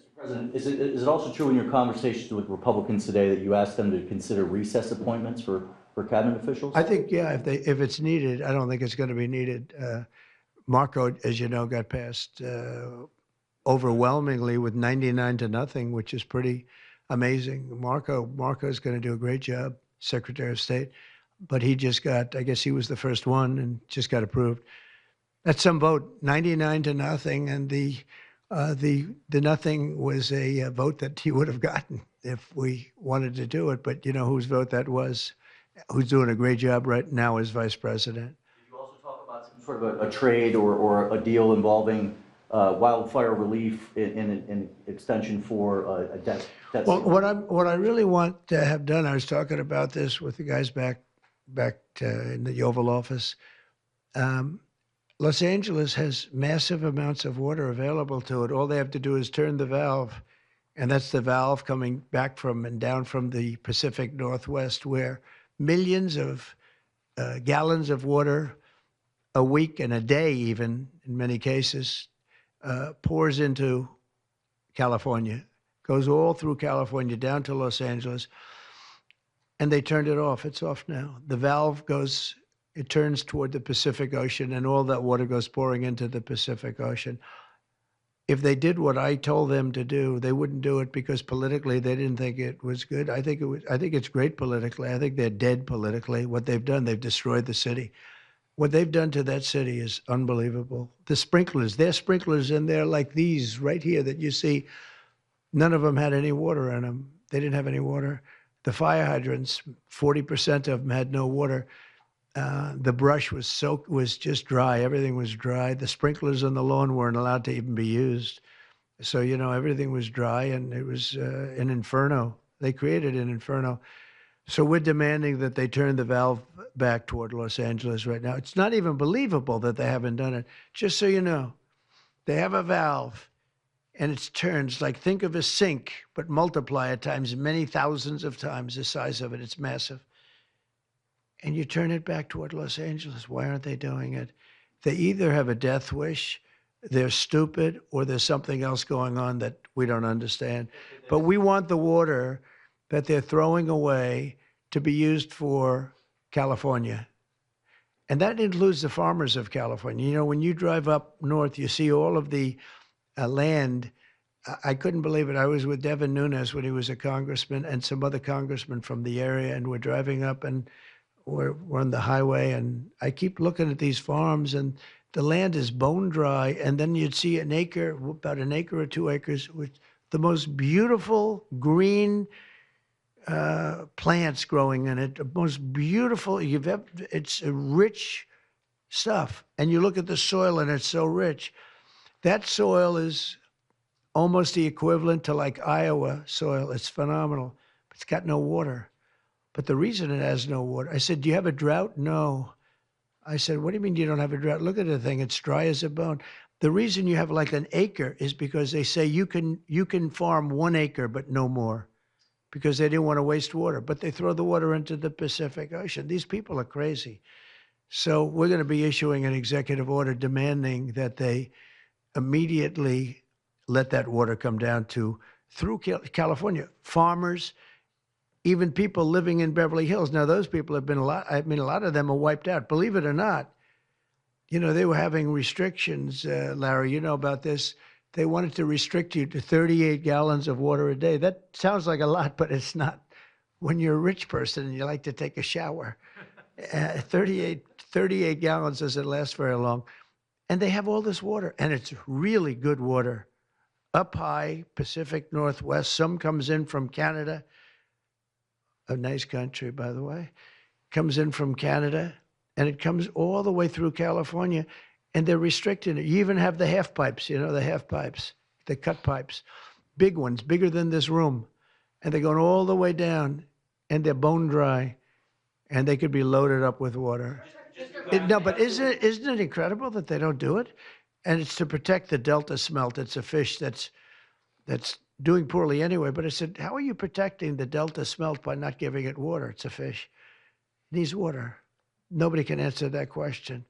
Mr. President, is it also true in your conversations with Republicans today that you asked them to consider recess appointments for cabinet officials? I think, yeah, if it's needed, I don't think it's going to be needed. Marco, as you know, got passed overwhelmingly with 99 to nothing, which is pretty amazing. Marco's going to do a great job, Secretary of State, but he just got, I guess he was the first one and just got approved. That's some vote, 99 to nothing, and the nothing was a vote that he would have gotten if we wanted to do it. But you know whose vote that was? Who's doing a great job right now as vice president. Did you also talk about some sort of a trade or a deal involving wildfire relief in extension for a debt? Well, what I really want to have done, I was talking about this with the guys back in the Oval Office. Los Angeles has massive amounts of water available to it. All they have to do is turn the valve, and that's the valve coming back from and down from the Pacific Northwest, where millions of gallons of water a week and a day, even in many cases, pours into California, goes all through California down to Los Angeles, and they turned it off. It's off now. The valve goes, it turns toward the Pacific Ocean, and all that water goes pouring into the Pacific Ocean. If they did what I told them to do, they wouldn't do it because politically they didn't think it was good. I think it's great politically. I think they're dead politically. What they've done, they've destroyed the city. What they've done to that city is unbelievable. The sprinklers, their sprinklers in there like these right here that you see, none of them had any water in them. They didn't have any water. The fire hydrants, 40% of them had no water. The brush was just dry. Everything was dry. The sprinklers on the lawn weren't allowed to even be used. So, you know, everything was dry, and it was an inferno. They created an inferno. So we're demanding that they turn the valve back toward Los Angeles right now. It's not even believable that they haven't done it. Just so you know, they have a valve, and it turns like, think of a sink, but multiply it times many thousands of times the size of it. It's massive. And you turn it back toward Los Angeles. Why aren't they doing it? They either have a death wish, they're stupid, or there's something else going on that we don't understand. But we want the water that they're throwing away to be used for California. And that includes the farmers of California. You know, when you drive up north, you see all of the land. I couldn't believe it. I was with Devin Nunes when he was a congressman and some other congressmen from the area, and we're driving up and we're on the highway, and I keep looking at these farms, and the land is bone dry, and then you'd see an acre, about an acre or 2 acres, with the most beautiful green plants growing in it, the most beautiful you've ever. It's rich stuff, and you look at the soil, and it's so rich. That soil is almost the equivalent to like Iowa soil. It's phenomenal. It's got no water. But the reason it has no water, I said, do you have a drought? No. I said, what do you mean you don't have a drought? Look at the thing. It's dry as a bone. The reason you have like an acre is because they say you can farm 1 acre, but no more, because they didn't want to waste water. But they throw the water into the Pacific Ocean. These people are crazy. So we're going to be issuing an executive order demanding that they immediately let that water come down through California. Farmers, even people living in Beverly Hills. Now, those people have been a lot of them are wiped out. Believe it or not, you know, they were having restrictions, Larry, you know about this. They wanted to restrict you to 38 gallons of water a day. That sounds like a lot, but it's not. When you're a rich person and you like to take a shower, 38 gallons doesn't last very long. And they have all this water, and it's really good water. Up high, Pacific Northwest, some comes in from Canada. A nice country, by the way, comes in from Canada, and it comes all the way through California, and they're restricting it. You even have the half pipes, you know, the half pipes, the cut pipes, big ones, bigger than this room, and they're going all the way down, and they're bone dry, and they could be loaded up with water. No, but isn't it incredible that they don't do it? And it's to protect the Delta smelt. It's a fish that's doing poorly anyway. But I said, how are you protecting the Delta smelt by not giving it water? It's a fish. It needs water. Nobody can answer that question.